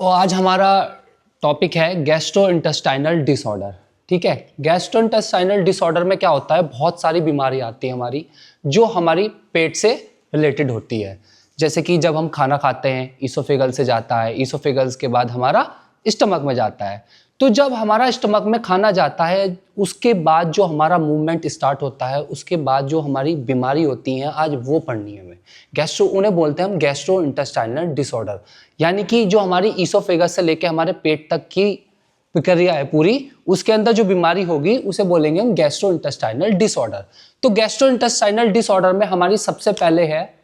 आज हमारा टॉपिक है गैस्ट्रोइंटेस्टाइनल डिसऑर्डर। ठीक है, गैस्ट्रोइंटेस्टाइनल डिसऑर्डर में क्या होता है, बहुत सारी बीमारी आती है हमारी जो हमारी पेट से रिलेटेड होती है। जैसे कि जब हम खाना खाते हैं ईसोफेगल से जाता है, ईसोफेगल्स के बाद हमारा स्टमक में जाता है। तो जब हमारा स्टमक में खाना जाता है उसके बाद जो हमारा मूवमेंट स्टार्ट होता है, उसके बाद जो हमारी बीमारी होती है आज वो पढ़नी है हमें। उन्हें बोलते हैं हम गैस्ट्रोइंटेस्टाइनल डिसऑर्डर, यानी कि जो हमारी ईसोफेगस से लेके हमारे पेट तक की प्रक्रिया है पूरी, उसके अंदर जो बीमारी होगी उसे बोलेंगे हम गैस्ट्रोइंटेस्टाइनल डिसऑर्डर। तो गैस्ट्रोइंटेस्टाइनल डिसऑर्डर में हमारी सबसे पहले है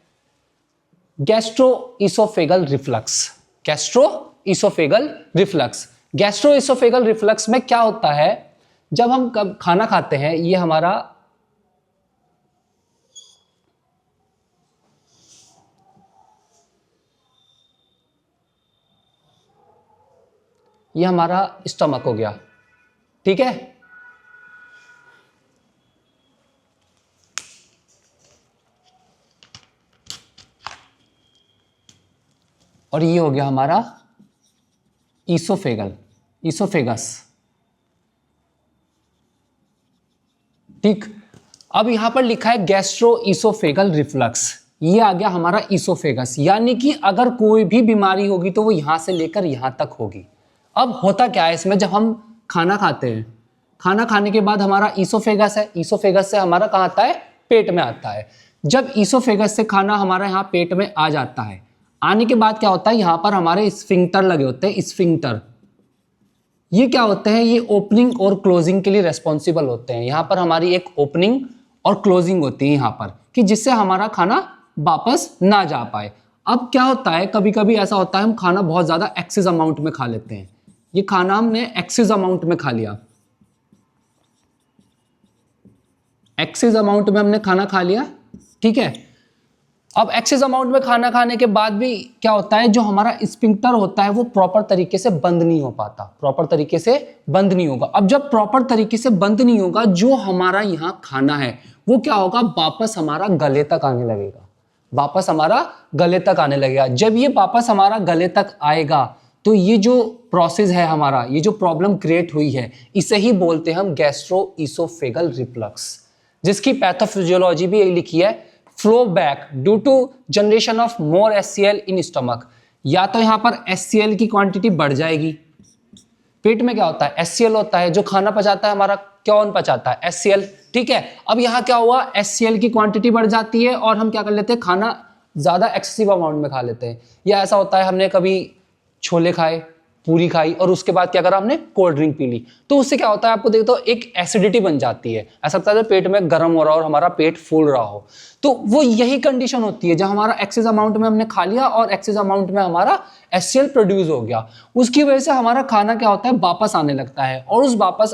gastroesophageal reflux. Gastroesophageal reflux, gastroesophageal reflux में क्या होता है, जब हम खाना खाते हैं ये हमारा स्टमक हो गया। ठीक है, और ये हो गया हमारा ईसोफेगस। ठीक, अब यहां पर लिखा है गैस्ट्रोइसोफेगल रिफ्लक्स, ये आ गया हमारा ईसोफेगस, यानी कि अगर कोई भी बीमारी होगी तो वो यहां से लेकर यहां तक होगी। अब होता क्या है इसमें, जब हम खाना खाते हैं, खाना खाने के बाद हमारा ईसोफेगस है, ईसोफेगस से हमारा कहाँ आता है, पेट में आता है। जब ईसोफेगस से खाना हमारा यहाँ पेट में आ जाता है, आने के बाद क्या होता है, यहाँ पर हमारे स्फिंक्टर लगे होते हैं। स्फिंक्टर ये क्या होते हैं, ये ओपनिंग और क्लोजिंग के लिए रेस्पॉन्सिबल होते हैं। यहाँ पर हमारी एक ओपनिंग और क्लोजिंग होती है यहाँ पर, कि जिससे हमारा खाना वापस ना जा पाए। अब क्या होता है, कभी कभी ऐसा होता है हम खाना बहुत ज्यादा एक्सेस अमाउंट में खा लेते हैं। ये खाना हमने एक्सेस अमाउंट में खा लिया, एक्सेस अमाउंट में हमने खाना खा लिया। ठीक है, अब एक्सेस अमाउंट में खाना खाने के बाद भी क्या होता है, जो हमारा स्फिंक्टर होता है वो प्रॉपर तरीके से बंद नहीं हो पाता, प्रॉपर तरीके से बंद नहीं होगा। अब जब प्रॉपर तरीके से बंद नहीं होगा, जो हमारा यहाँ खाना है वो क्या होगा, वापस हमारा गले तक आने लगेगा, वापस हमारा गले तक आने लगेगा। जब ये वापस हमारा गले तक आएगा तो ये जो प्रोसेस है हमारा, ये जो प्रॉब्लम क्रिएट हुई है, इसे ही बोलते हैं हम गैस्ट्रोइसोफेगल रिफ्लक्स, जिसकी पैथोफिजियोलॉजी भी यही लिखी है, flow back due to generation of more HCl in stomach. या तो यहां पर HCl की क्वांटिटी बढ़ जाएगी, पेट में क्या होता है HCl होता है, जो खाना पचाता है हमारा, कौन पचाता है HCl। ठीक है, अब यहां क्या हुआ, HCl की क्वांटिटी बढ़ जाती है और हम क्या कर लेते हैं, खाना ज्यादा एक्सेसिव अमाउंट में खा लेते हैं। या ऐसा होता है हमने कभी छोले खाए, पूरी खाई और उसके बाद क्या करा, हमने कोल्ड ड्रिंक पी ली, तो उससे क्या होता है आपको देखो, एक एसिडिटी बन जाती है। ऐसा लगता है पेट में गर्म हो रहा हो और हमारा पेट फूल रहा हो। तो वो यही कंडीशन होती है, जब हमारा एक्सेस अमाउंट में हमने खा लिया और एक्सेस अमाउंट में हमारा HCl प्रोड्यूस हो गया, उसकी वजह से हमारा खाना क्या होता है, वापस आने लगता है, और उस वापस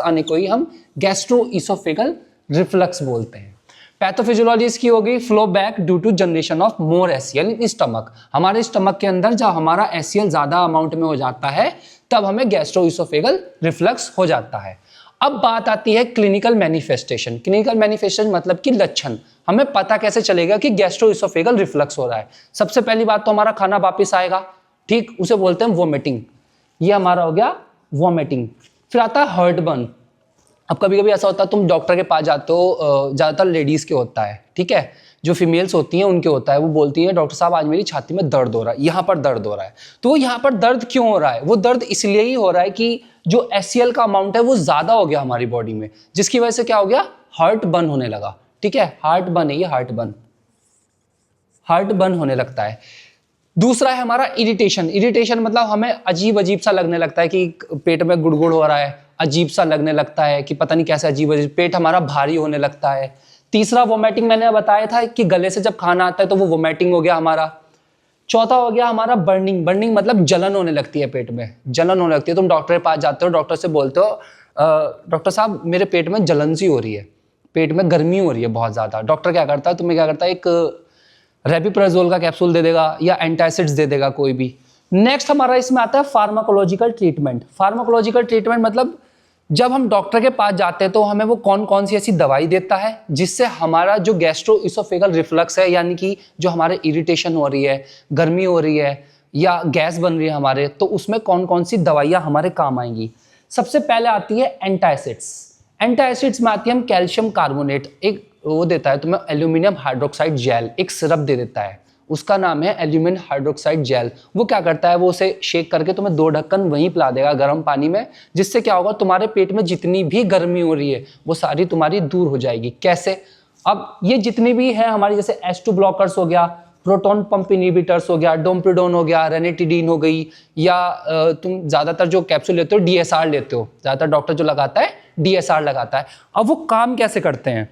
आने को ही हम गैस्ट्रोइसोफेगल रिफ्लक्स बोलते हैं। पैथोफिजियोलॉजी इसकी होगी, flow back due to generation of more HCl in stomach. हमारे स्टमक के अंदर जब हमारा HCl ज्यादा अमाउंट में हो जाता है तब हमें गैस्ट्रोइसोफेगल रिफ्लक्स हो जाता है। अब बात आती है क्लिनिकल मैनिफेस्टेशन। क्लिनिकल मैनिफेस्टेशन मतलब कि लक्षण, हमें पता कैसे चलेगा कि गैस्ट्रोइसोफेगल रिफ्लक्स हो रहा है। सबसे पहली बात तो हमारा खाना वापस आएगा, ठीक, उसे बोलते हैं वोमिटिंग, ये हमारा हो गया वोमिटिंग। फिर आता है हर्ट बर्न। अब कभी कभी ऐसा होता है तुम डॉक्टर के पास जाते हो, ज़्यादातर लेडीज़ के होता है, ठीक है, जो फीमेल्स होती हैं उनके होता है, वो बोलती है डॉक्टर साहब आज मेरी छाती में दर्द हो रहा है, यहाँ पर दर्द हो रहा है। तो वो यहाँ पर दर्द क्यों हो रहा है, वो दर्द इसलिए ही हो रहा है कि जो HCl का अमाउंट है वो ज़्यादा हो गया हमारी बॉडी में, जिसकी वजह से क्या हो गया, हार्ट बर्न होने लगा। ठीक है, हार्ट बर्न है ये, हार्ट बर्न होने लगता है। दूसरा है हमारा इरिटेशन। इरिटेशन मतलब हमें अजीब अजीब सा लगने लगता है कि पेट में गुड़गुड़ हो रहा है, अजीब सा लगने लगता है कि पता नहीं कैसे अजीब अजीब, पेट हमारा भारी होने लगता है। तीसरा वोमिटिंग, मैंने बताया था कि गले से जब खाना आता है तो वो वोमिटिंग हो गया हमारा। चौथा हो गया हमारा बर्निंग। बर्निंग मतलब जलन होने लगती है, पेट में जलन होने लगती है। तुम डॉक्टर के पास जाते हो, डॉक्टर से बोलते हो डॉक्टर साहब मेरे पेट में जलन सी हो रही है, पेट में गर्मी हो रही है बहुत ज्यादा। डॉक्टर क्या करता है, तुम्हें क्या करता है, एक रेपिप्राजोल का कैप्सूल दे देगा या एंटासिड्स दे देगा कोई भी। नेक्स्ट हमारा इसमें आता है फार्माकोलॉजिकल ट्रीटमेंट। फार्माकोलॉजिकल ट्रीटमेंट मतलब जब हम डॉक्टर के पास जाते हैं तो हमें वो कौन कौन सी ऐसी दवाई देता है जिससे हमारा जो गैस्ट्रोइसोफेगल रिफ्लक्स है, यानी कि जो हमारे इरिटेशन हो रही है, गर्मी हो रही है, या गैस बन रही है हमारे, तो उसमें कौन कौन सी दवाइयाँ हमारे काम आएंगी। सबसे पहले आती है एंटासिड्स। एंटासिड्स में आती है हम कैल्शियम कार्बोनेट, एक वो देता है तुम्हें एल्यूमिनियम हाइड्रोक्साइड जेल, एक सिरप दे देता है, उसका नाम है एल्यूमिनियम हाइड्रोक्साइड जेल। वो क्या करता है, वो उसे शेक करके तुम्हें 2 ढक्कन वहीं पिला देगा गर्म पानी में, जिससे क्या होगा तुम्हारे पेट में जितनी भी गर्मी हो रही है वो सारी तुम्हारी दूर हो जाएगी। कैसे? अब ये जितनी भी है हमारी, जैसे H2 ब्लॉकर्स हो गया, प्रोटॉन पंप इनहिबिटर्स हो गया, डोम्पिडोन हो गया, रेनिटिडीन हो गई, या तुम ज्यादातर जो कैप्सूल लेते हो DSR लेते हो, ज्यादातर डॉक्टर जो लगाता है DSR लगाता है। अब वो काम कैसे करते हैं?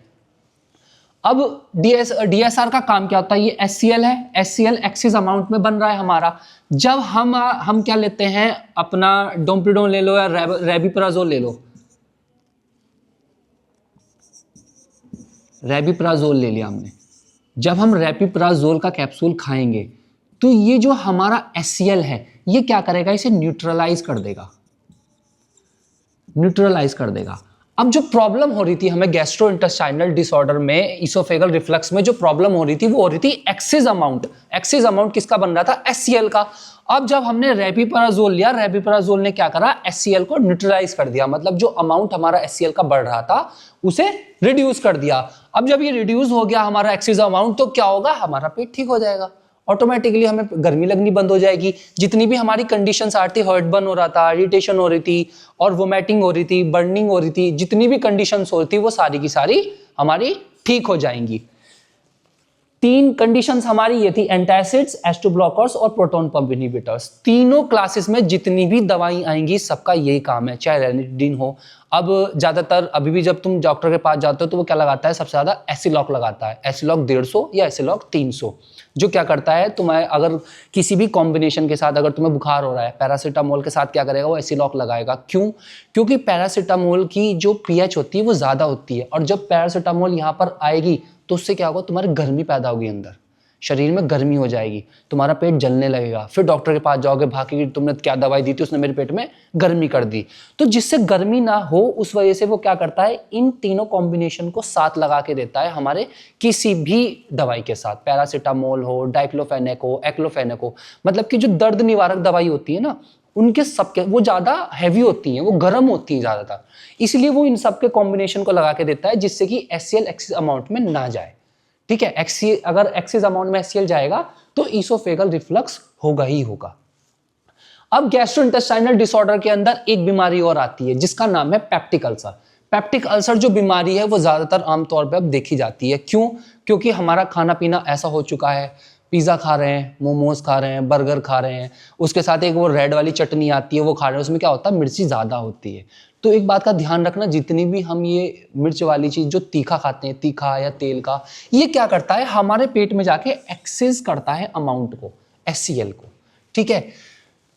अब DSR का काम क्या होता है, ये HCl है, HCl एक्सिस अमाउंट में बन रहा है हमारा। जब हम क्या लेते हैं, अपना डोम्पिडोन ले लो या रेबिप्राजोल ले लो, रेबिप्राजोल ले लिया हमने, जब हम रेबिप्राजोल का कैप्सूल खाएंगे तो ये जो हमारा HCl है ये क्या करेगा, इसे न्यूट्रलाइज कर देगा, न्यूट्रलाइज कर देगा। अब जो प्रॉब्लम हो रही थी हमें गैस्ट्रोइंटेस्टाइनल डिसऑर्डर में, इसोफेगल रिफ्लक्स में जो प्रॉब्लम हो रही थी वो हो रही थी एक्सिस अमाउंट। एक्सिस अमाउंट किसका बन रहा था, HCl का। अब जब हमने रेबिप्राजोल लिया, रेबिप्राजोल ने क्या करा, HCl को न्यूट्रलाइज कर दिया, मतलब जो अमाउंट हमारा HCl का बढ़ रहा था उसे रिड्यूस कर दिया। अब जब ये रिड्यूस हो गया हमारा एक्सिस अमाउंट, तो क्या होगा, हमारा पेट ठीक हो जाएगा, ऑटोमेटिकली हमें गर्मी लगनी बंद हो जाएगी। जितनी भी हमारी कंडीशंस आ रही थी, हर्ट बर्न हो रहा था, इरिटेशन हो रही थी और वोमिटिंग हो रही थी, बर्निंग हो रही थी, जितनी भी कंडीशंस हो रही थी वो सारी की सारी हमारी ठीक हो जाएंगी। 3 कंडीशंस हमारी ये थी, एंटासिड्स, H2 ब्लॉकर्स और प्रोटॉन पंप इनहिबिटर्स। तीनों क्लासेस में जितनी भी दवाई आएंगी सबका यही काम है, चाहे रेनिटिडीन हो। अब ज्यादातर अभी भी जब तुम डॉक्टर के पास जाते हो तो वो क्या लगाता है, सबसे ज्यादा एसिलॉक लगाता है, एसिलॉक 150 या एसिलॉक 300, जो क्या करता है, तुम्हें अगर किसी भी कॉम्बिनेशन के साथ अगर तुम्हें बुखार हो रहा है, पैरासीटामोल के साथ क्या करेगा, वो एसिलॉक लगाएगा। क्यों? क्योंकि पैरासीटामोल की जो pH होती है वो ज्यादा होती है, और जब पैरासीटामोल यहाँ पर आएगी तो उससे क्या होगा, तुम्हारी गर्मी पैदा होगी, अंदर शरीर में गर्मी हो जाएगी, तुम्हारा पेट जलने लगेगा, फिर डॉक्टर के पास जाओगे भाग के, तुमने क्या दवाई दी थी, उसने मेरे पेट में गर्मी कर दी। तो जिससे गर्मी ना हो उस वजह से वो क्या करता है, इन तीनों कॉम्बिनेशन को साथ लगा के देता है हमारे किसी भी दवाई के साथ, पैरासीटामोल हो, डाइक्लोफेनेक हो, एक्लोफेनेक हो। मतलब कि जो दर्द निवारक दवाई होती है ना, उनके सबके वो ज्यादा हैवी होती हैं, वो गर्म होती हैं ज्यादातर, इसलिए वो इन सबके कॉम्बिनेशन को लगा के देता है, जिससे कि HCl एक्सिस अमाउंट में ना जाए। ठीक है, अगर एक्सिस अमाउंट में HCl जाएगा तो इसोफेगल रिफ्लक्स होगा ही होगा। अब गैस्ट्रोइंटेस्टाइनल डिसऑर्डर के अंदर एक बीमारी और आती है जिसका नाम है पेप्टिक अल्सर। पेप्टिक अल्सर जो बीमारी है वो ज्यादातर आमतौर पर अब देखी जाती है। क्यों? क्योंकि हमारा खाना पीना ऐसा हो चुका है, पिज़्ज़ा खा रहे हैं, मोमोज खा रहे हैं, बर्गर खा रहे हैं, उसके साथ एक वो रेड वाली चटनी आती है वो खा रहे हैं, उसमें क्या होता है, मिर्ची ज़्यादा होती है। तो एक बात का ध्यान रखना, जितनी भी हम ये मिर्च वाली चीज़ जो तीखा खाते हैं, तीखा या तेल का, ये क्या करता है, हमारे पेट में जाके एक्सेस करता है अमाउंट को, HCl को। ठीक है,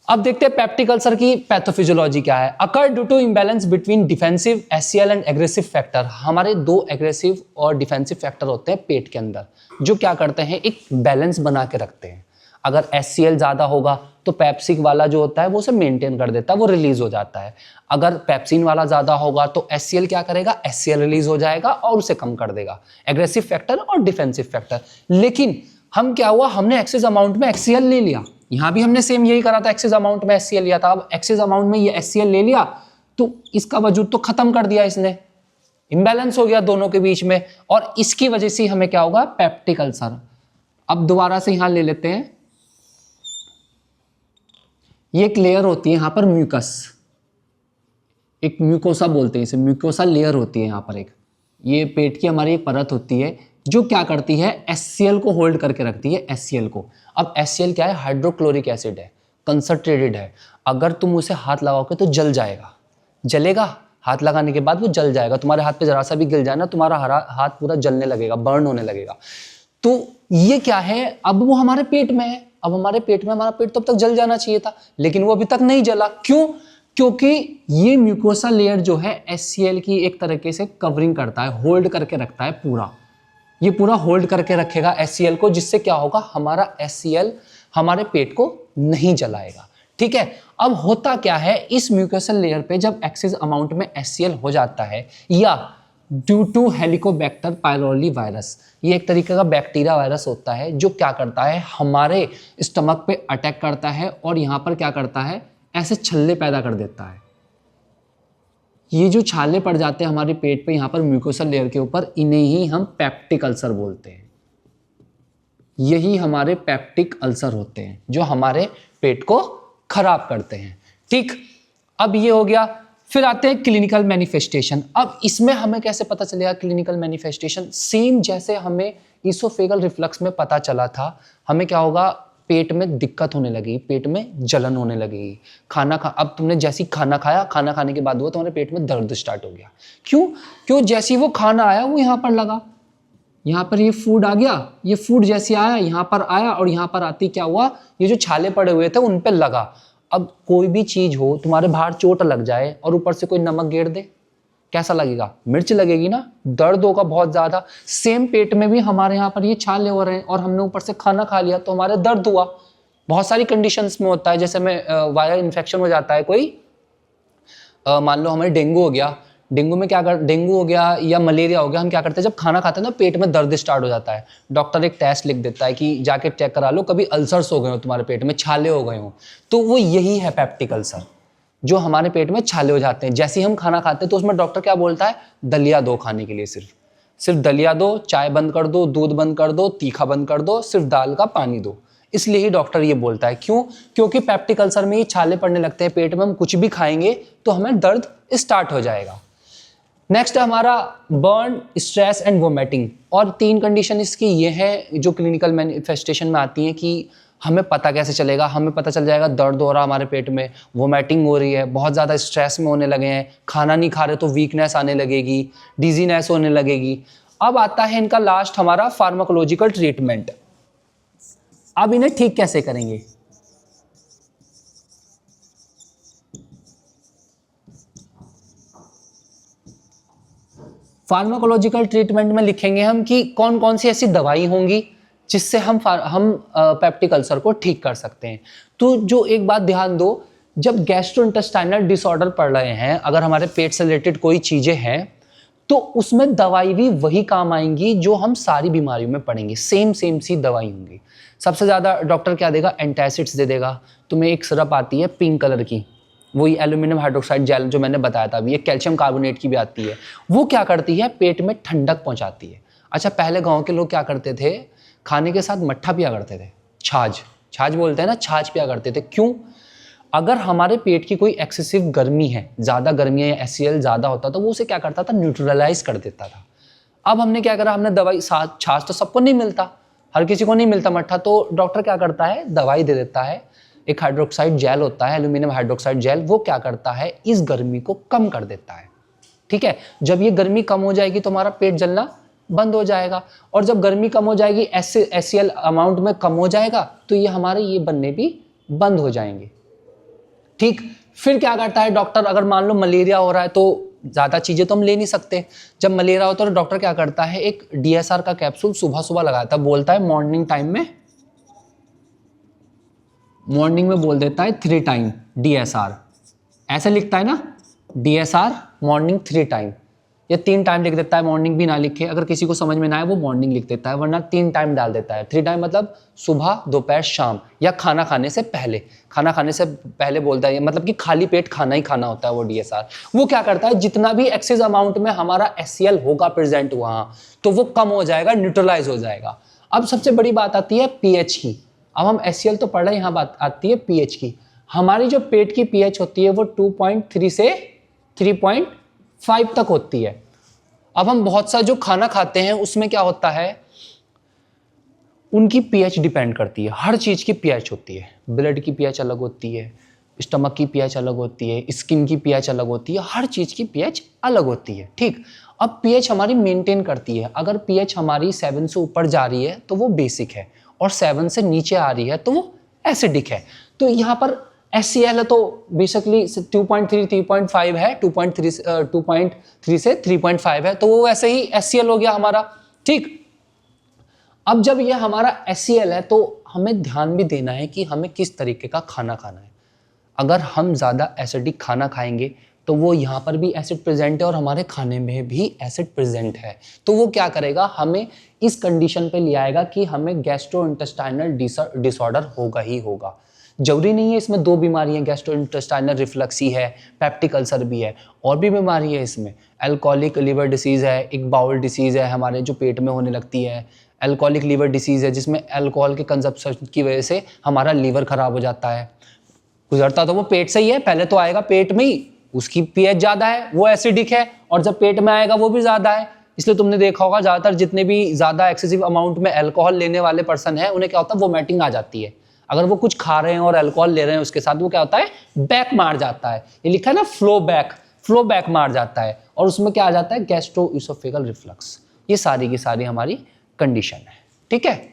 अब देखते हैं पेप्टिक अल्सर की पैथोफिजियोलॉजी क्या है। Occur due to imbalance between defensive HCl and aggressive factor. हमारे 2 एग्रेसिव और डिफेंसिव फैक्टर होते हैं पेट के अंदर, जो क्या करते हैं, एक बैलेंस बना के रखते हैं। अगर HCl ज्यादा होगा तो पेप्सिक वाला जो होता है वो उसे मेंटेन कर देता है, वो रिलीज हो जाता है। अगर पेप्सिन वाला ज्यादा होगा तो HCl क्या करेगा, HCl रिलीज हो जाएगा और उसे कम कर देगा, एग्रेसिव फैक्टर और डिफेंसिव फैक्टर। लेकिन हम क्या हुआ, हमने एक्सेस अमाउंट में HCl ले लिया, यहां भी हमने सेम यही करा था, एक्सेस अमाउंट में HCl लिया था। अब एक्सेस अमाउंट में ये HCl ले लिया तो इसका वजूद तो खत्म कर दिया इसने, इम्बैलेंस हो गया दोनों के बीच में, और इसकी वजह से हमें क्या होगा, पेप्टिक अल्सर। अब दोबारा से यहां ले लेते हैं, ये एक लेयर होती है यहां पर म्यूकस, एक म्यूकोसा बोलते हैं इसे, म्यूकोसा लेयर होती है यहां पर एक, ये पेट की हमारी एक परत होती है जो क्या करती है, HCl को होल्ड करके रखती है, HCl को। अब HCl क्या है, हाइड्रोक्लोरिक एसिड है, कंसंट्रेटेड है। अगर तुम उसे हाथ लगाओगे तो जल जाएगा, जलेगा, हाथ लगाने के बाद वो जल जाएगा, तुम्हारे हाथ पे जरा सा भी गिर जाए ना, तुम्हारा हाथ पूरा जलने लगेगा, बर्न होने लगेगा। तो ये क्या है, अब वो हमारे पेट में है, अब हमारे पेट में, हमारा पेट तो अब तक जल जाना चाहिए था, लेकिन वो अभी तक नहीं जला। क्यों? क्योंकि ये म्यूकोसा लेयर जो है HCl की एक तरीके से कवरिंग करता है, होल्ड करके रखता है पूरा, ये पूरा होल्ड करके रखेगा HCl को, जिससे क्या होगा, हमारा HCl हमारे पेट को नहीं जलाएगा। ठीक है, अब होता क्या है, इस म्यूकोसल लेयर पे जब एक्सेस अमाउंट में HCl हो जाता है, या due to helicobacter pylori virus. ये एक तरीके का बैक्टीरिया वायरस होता है जो क्या करता है, हमारे स्टमक पे अटैक करता है और यहाँ पर क्या करता है, ऐसे छल्ले पैदा कर देता है। ये जो छाले पड़ जाते हैं हमारे पेट पे यहाँ पर म्यूकोसल लेयर के ऊपर, इन्हें ही हम पेप्टिक अल्सर बोलते हैं। यही हमारे पेप्टिक अल्सर होते हैं जो हमारे पेट को खराब करते हैं। ठीक, अब ये हो गया। फिर आते हैं क्लिनिकल मैनिफेस्टेशन। अब इसमें हमें कैसे पता चलेगा क्लिनिकल मैनिफेस्टेशन? सेम जैसे हमें इसोफेगल रिफ्लक्स में पता चला था, हमें क्या होगा, पेट में दिक्कत होने लगी, पेट में जलन होने लगेगी। अब तुमने जैसी खाना खाया, खाना खाने के बाद वो तुम्हारे पेट में दर्द स्टार्ट हो गया। क्यों जैसी वो खाना आया वो यहाँ पर लगा, यहाँ पर ये फूड आ गया, ये फूड जैसे आया यहाँ पर आया और यहाँ पर आती क्या हुआ, ये जो छाले पड़े हुए थे उन पर लगा। अब कोई भी चीज हो, तुम्हारे बाहर चोट लग जाए और ऊपर से कोई नमक गिर दे, कैसा लगेगा? मिर्च लगेगी ना, दर्द होगा बहुत ज्यादा। सेम पेट में भी हमारे यहाँ पर ये छाले हो रहे हैं और हमने ऊपर से खाना खा लिया तो हमारे दर्द हुआ। बहुत सारी कंडीशंस में होता है, जैसे में वायरल इन्फेक्शन हो जाता है कोई, मान लो हमें डेंगू हो गया, डेंगू हो गया या मलेरिया हो गया, हम क्या करते हैं जब खाना खाते हैं ना पेट में दर्द स्टार्ट हो जाता है, डॉक्टर एक टेस्ट लिख देता है कि जाके चेक करा लो, कभी अल्सर्स हो गए हो तुम्हारे पेट में, छाले हो गए हो, तो वो यही है पेप्टिक अल्सर, जो हमारे पेट में छाले हो जाते हैं। जैसे ही हम खाना खाते हैं तो उसमें डॉक्टर क्या बोलता है, दलिया दो खाने के लिए, सिर्फ दलिया दो, चाय बंद कर दो, दूध बंद कर दो, तीखा बंद कर दो, सिर्फ दाल का पानी दो। इसलिए ही डॉक्टर ये बोलता है। क्योंकि पेप्टिक अल्सर में ही छाले पड़ने लगते हैं पेट में, हम कुछ भी खाएंगे तो हमें दर्द स्टार्ट हो जाएगा। नेक्स्ट है हमारा बर्न, स्ट्रेस एंड वोमिटिंग। और 3 कंडीशन इसकी ये है जो क्लिनिकल मैनिफेस्टेशन में आती हैं कि हमें पता कैसे चलेगा, हमें पता चल जाएगा दर्द हो रहा हमारे पेट में, वोमिटिंग हो रही है, बहुत ज़्यादा स्ट्रेस में होने लगे हैं, खाना नहीं खा रहे तो वीकनेस आने लगेगी, डिजीनेस होने लगेगी। अब आता है इनका लास्ट हमारा फार्माकोलॉजिकल ट्रीटमेंट। अब इन्हें ठीक कैसे करेंगे? फार्माकोलॉजिकल ट्रीटमेंट में लिखेंगे हम कि कौन कौन सी ऐसी दवाई होंगी जिससे हम पेप्टिक अल्सर को ठीक कर सकते हैं। तो जो एक बात ध्यान दो, जब गैस्ट्रोइंटेस्टाइनल डिसऑर्डर पड़ रहे हैं, अगर हमारे पेट से रिलेटेड कोई चीजें हैं, तो उसमें दवाई भी वही काम आएंगी जो हम सारी बीमारियों में पड़ेंगे, सेम सी दवाई होंगी। सबसे ज्यादा डॉक्टर क्या देगा, एंटासिड्स दे देगा। तुम्हें एक सिरप आती है पिंक कलर की, वही एल्यूमिनियम हाइड्रोक्साइड जेल जो मैंने बताया था अभी, एक कैल्शियम कार्बोनेट की भी आती है, वो क्या करती है, पेट में ठंडक पहुंचाती है। अच्छा, पहले गांव के लोग क्या करते थे, खाने के साथ मट्ठा पिया करते थे, छाछ बोलते हैं ना, छाछ पिया करते थे। क्यों? अगर हमारे पेट की कोई एक्सेसिव गर्मी है, ज़्यादा गर्मी है या एचसीएल ज़्यादा होता तो वो उसे क्या करता था, न्यूट्रलाइज कर देता था। अब हमने क्या करा, हमने दवाई, छाछ तो सबको नहीं मिलता, हर किसी को नहीं मिलता मट्ठा, तो डॉक्टर क्या करता है, दवाई दे देता है। एक हाइड्रोक्साइड जेल होता है, एल्यूमिनियम हाइड्रोक्साइड जेल, वो क्या करता है, इस गर्मी को कम कर देता है। ठीक है, जब ये गर्मी कम हो जाएगी तो हमारा पेट जलना बंद हो जाएगा, और जब गर्मी कम हो जाएगी, एचसीएल अमाउंट में कम हो जाएगा, तो ये हमारे ये बनने भी बंद हो जाएंगे। ठीक, फिर क्या करता है डॉक्टर, अगर मान लो मलेरिया हो रहा है तो ज़्यादा चीज़ें तो हम ले नहीं सकते, जब मलेरिया होता है तो डॉक्टर क्या करता है, एक डीएसआर का कैप्सूल सुबह सुबह लगाता है, बोलता है मॉर्निंग में बोल देता है 3 टाइम डीएसआर, ऐसे लिखता है ना, डीएसआर मॉर्निंग 3 टाइम, या 3 टाइम लिख देता है, मॉर्निंग भी ना लिखे, अगर किसी को समझ में ना आए वो मॉर्निंग लिख देता है, वरना 3 टाइम डाल देता है। 3 टाइम मतलब सुबह, दोपहर, शाम, या खाना खाने से पहले बोलता है, मतलब कि खाली पेट खाना ही खाना होता है वो डीएसआर। वो क्या करता है, जितना भी एक्सेस अमाउंट में हमारा एचसीएल होगा प्रेजेंट वहां, तो वो कम हो जाएगा, न्यूट्रलाइज हो जाएगा। अब सबसे बड़ी बात आती है पीएच की। अब हम एचसीएल तो पढ़ रहे हैं, यहाँ बात आती है पीएच की। हमारी जो पेट की पीएच होती है वो 2.3 से 3.5 तक होती है। अब हम बहुत सा जो खाना खाते हैं उसमें क्या होता है, उनकी पीएच डिपेंड करती है, हर चीज की पीएच होती है, ब्लड की पीएच अलग होती है, स्टमक की पीएच अलग होती है, स्किन की पीएच अलग होती है, हर चीज की पीएच अलग होती है। ठीक, अब पीएच हमारी मेंटेन करती है, अगर पीएच हमारी 7 से ऊपर जा रही है तो वो बेसिक है, और 7 से नीचे आ रही है तो वो एसिडिक है। तो यहाँ पर HCl है तो बेसिकली 2.3 3.5 है, 2.3 से 3.5 है, तो वो वैसे ही HCl हो गया हमारा। ठीक, अब जब ये हमारा HCl है तो हमें ध्यान भी देना है कि हमें किस तरीके का खाना खाना है। अगर हम ज़्यादा एसिडिक खाना खाएंगे, तो वो यहाँ पर भी एसिड प्रेजेंट है और हमारे खाने में भी एसिड प्रेजेंट है। तो वो क्या करेगा, हमें इस कंडीशन पे ले आएगा कि हमें गैस्ट्रोइंटेस्टाइनल डिसऑर्डर होगा ही होगा। जरूरी नहीं है इसमें दो बीमारियां, गैस्ट्रोइंटेस्टाइनल रिफ्लक्स ही है, पेप्टिक अल्सर भी है, और भी बीमारी है इसमें। अल्कोहलिक लिवर डिसीज़ है, एक बाउल डिसीज़ है हमारे जो पेट में होने लगती है। अल्कोहलिक लिवर डिसीज़ है जिसमें अल्कोहल के कंजप्शन की वजह से हमारा लीवर खराब हो जाता है। गुजरता तो वो पेट से ही है, पहले तो आएगा पेट में ही, उसकी पीएच ज़्यादा है, वो एसिडिक है, और जब पेट में आएगा वो भी ज़्यादा है। इसलिए तुमने देखा होगा ज़्यादातर जितने भी ज़्यादा एक्सेसिव अमाउंट में अल्कोहल लेने वाले पर्सन हैं उन्हें क्या होता है, वोमिटिंग आ जाती है। अगर वो कुछ खा रहे हैं और अल्कोहल ले रहे हैं उसके साथ, वो क्या होता है, बैक मार जाता है। ये लिखा है ना, फ्लो बैक मार जाता है, और उसमें क्या आ जाता है, गैस्ट्रोइसोफेगल रिफ्लक्स। ये सारी की सारी हमारी कंडीशन है, ठीक है।